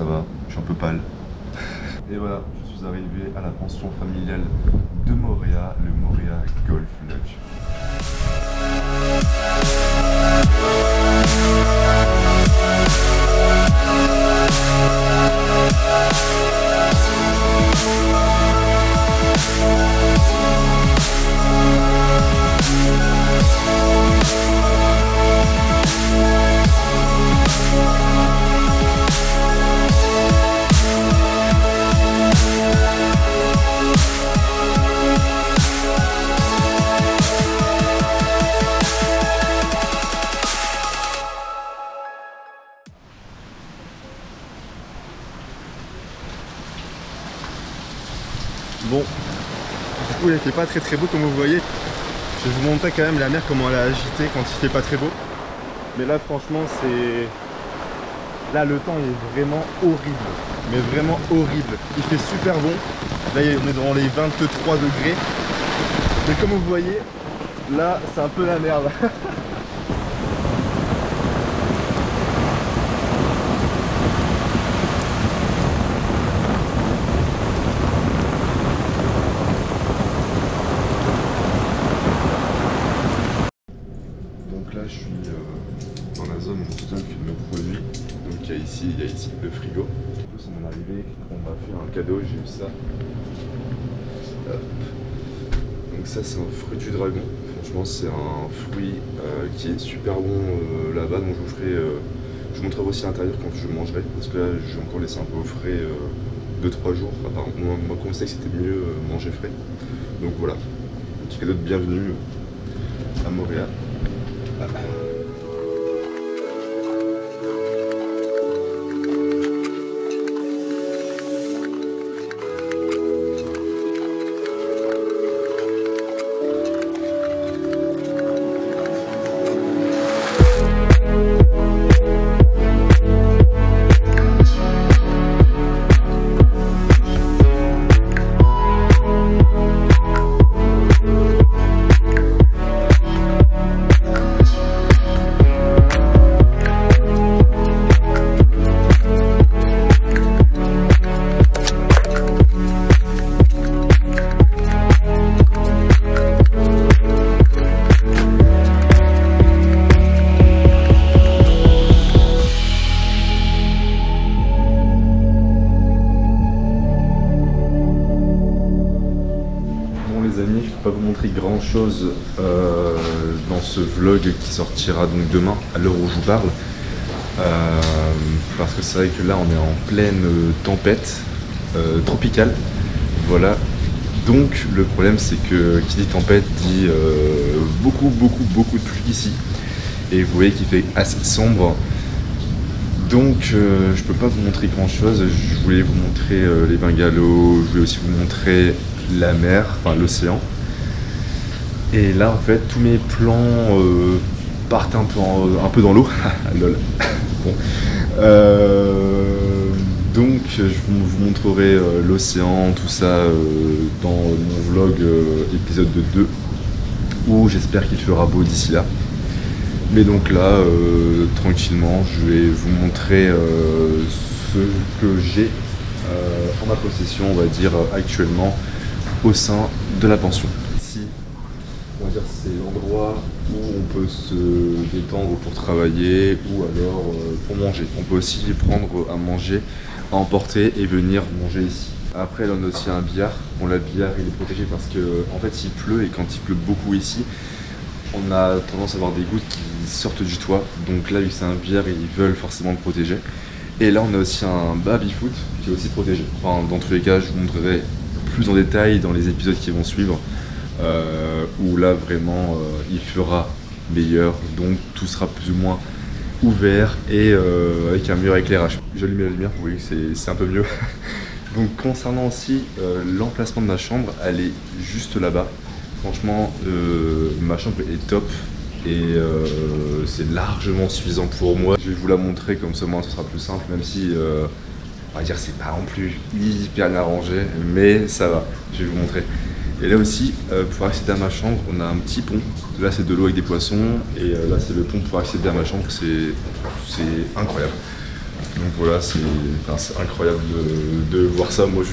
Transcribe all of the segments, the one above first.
ça va, je suis un peu pâle. Et voilà, je suis arrivé à la pension familiale de Moorea, le Moorea Golf Lodge. Bon, du coup il n'était pas très beau comme vous voyez. Je vais vous montrer quand même la mer comment elle a agité quand il fait pas très beau. Mais là franchement c'est... Là le temps est vraiment horrible. Mais vraiment horrible. Il fait super bon. Là on est dans les 23 degrés. Mais comme vous voyez, là c'est un peu la merde. Là je suis dans la zone où on stocke nos produits. Donc il y a ici le frigo. Du coup c'est mon arrivée, on m'a fait un cadeau, j'ai eu ça. Hop. Donc ça c'est un fruit du dragon. Franchement c'est un fruit qui est super bon là-bas. Donc je vous ferai, je vous montrerai aussi l'intérieur quand je mangerai. Parce que là je vais encore laisser un peu au frais 2-3 jours. Apparemment on m'a conseillé que c'était mieux manger frais. Donc voilà, petit cadeau de bienvenue à Moorea. Pas vous montrer grand chose dans ce vlog qui sortira donc demain à l'heure où je vous parle parce que c'est vrai que là on est en pleine tempête tropicale, voilà. Donc le problème c'est que qui dit tempête dit beaucoup de pluie ici et vous voyez qu'il fait assez sombre. Donc je peux pas vous montrer grand chose. Je voulais vous montrer les bungalows, je voulais aussi vous montrer la mer, enfin l'océan. Et là en fait tous mes plans partent un peu dans l'eau. Lol. Bon. Donc je vous montrerai l'océan, tout ça dans mon vlog épisode 2 où j'espère qu'il fera beau d'ici là. Mais donc là tranquillement je vais vous montrer ce que j'ai en ma possession, on va dire actuellement au sein de la pension. On va dire c'est l'endroit où on peut se détendre pour travailler ou alors pour manger. On peut aussi prendre à manger, à emporter et venir manger ici. Après là on a aussi un billard. Bon la billard il est protégé parce que en fait il pleut et quand il pleut beaucoup ici, on a tendance à avoir des gouttes qui sortent du toit. Donc là vu que c'est un billard ils veulent forcément le protéger. Et là on a aussi un baby-foot qui est aussi protégé. Enfin dans tous les cas je vous montrerai plus en détail dans les épisodes qui vont suivre. Où là vraiment il fera meilleur, donc tout sera plus ou moins ouvert et avec un meilleur éclairage. J'allume la lumière, vous voyez que c'est un peu mieux. Donc concernant aussi l'emplacement de ma chambre, elle est juste là-bas. Franchement ma chambre est top et c'est largement suffisant pour moi. Je vais vous la montrer comme ça moi ce sera plus simple, même si on va dire c'est pas non plus hyper bien arrangé, mais ça va, je vais vous montrer. Et là aussi, pour accéder à ma chambre, on a un petit pont. Là, c'est de l'eau avec des poissons. Et là, c'est le pont pour accéder à ma chambre. C'est incroyable. Donc voilà, c'est incroyable de voir ça. Moi,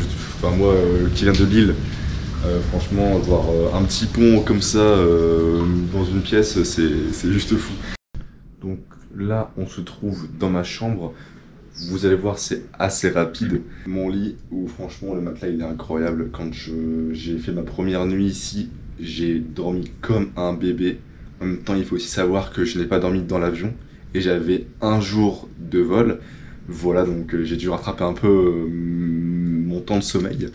qui viens de Lille, franchement, avoir un petit pont comme ça dans une pièce, c'est juste fou. Donc là, on se trouve dans ma chambre. Vous allez voir, c'est assez rapide. Mon lit, où franchement, le matelas, il est incroyable. Quand j'ai fait ma première nuit ici, j'ai dormi comme un bébé. En même temps, il faut aussi savoir que je n'ai pas dormi dans l'avion et j'avais un jour de vol. Voilà, donc j'ai dû rattraper un peu mon temps de sommeil.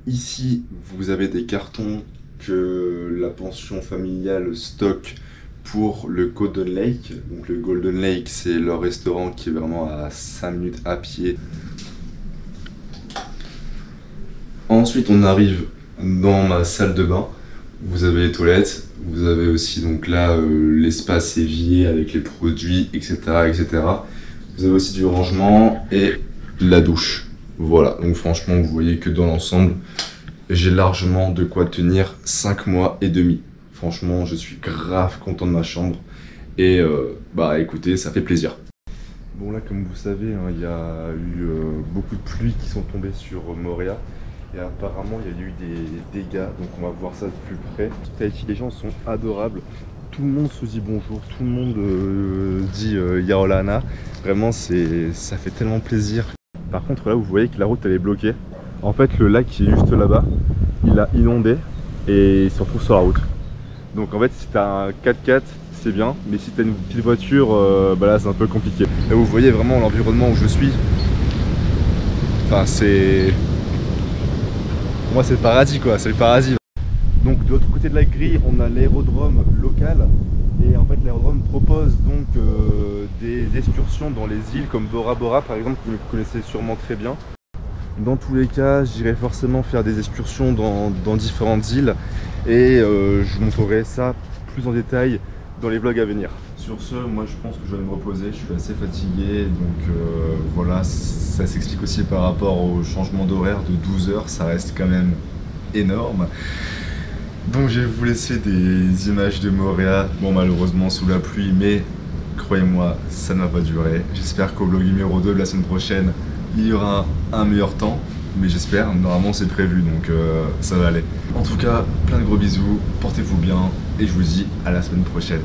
Ici, vous avez des cartons que la pension familiale stocke pour le Golden Lake. Donc le Golden Lake, c'est leur restaurant qui est vraiment à 5 minutes à pied. Ensuite, on arrive dans ma salle de bain. Vous avez les toilettes, vous avez aussi donc là l'espace évier avec les produits, etc., etc. Vous avez aussi du rangement et la douche. Voilà, donc franchement, vous voyez que dans l'ensemble, j'ai largement de quoi tenir 5 mois et demi. Franchement, je suis grave content de ma chambre et bah écoutez, ça fait plaisir. Bon là, comme vous savez, hein, il y a eu beaucoup de pluies qui sont tombées sur Moorea. Et apparemment, il y a eu des dégâts, donc on va voir ça de plus près. Tahiti, les gens sont adorables. Tout le monde se dit bonjour, tout le monde dit Yaolana. Vraiment, ça fait tellement plaisir. Par contre, là, vous voyez que la route, elle est bloquée. En fait, le lac qui est juste là-bas, il a inondé et il se retrouve sur la route. Donc en fait, si t'as un 4x4, c'est bien. Mais si t'as une petite voiture, bah là, c'est un peu compliqué. Là, vous voyez vraiment l'environnement où je suis. Enfin, c'est... Pour moi, c'est le paradis, quoi, c'est le paradis. Donc de l'autre côté de la grille, on a l'aérodrome local. Et en fait, l'aérodrome propose donc des excursions dans les îles comme Bora Bora, par exemple, que vous connaissez sûrement très bien. Dans tous les cas, j'irai forcément faire des excursions dans différentes îles. Et je vous montrerai ça plus en détail dans les vlogs à venir. Sur ce, moi je pense que je vais me reposer, je suis assez fatigué, donc voilà, ça s'explique aussi par rapport au changement d'horaire de 12 heures, ça reste quand même énorme. Donc je vais vous laisser des images de Moorea, bon malheureusement sous la pluie, mais croyez-moi, ça ne va pas durer. J'espère qu'au vlog numéro 2 de la semaine prochaine, il y aura un meilleur temps, mais j'espère, normalement c'est prévu, donc ça va aller. En tout cas, plein de gros bisous, portez-vous bien, et je vous dis à la semaine prochaine.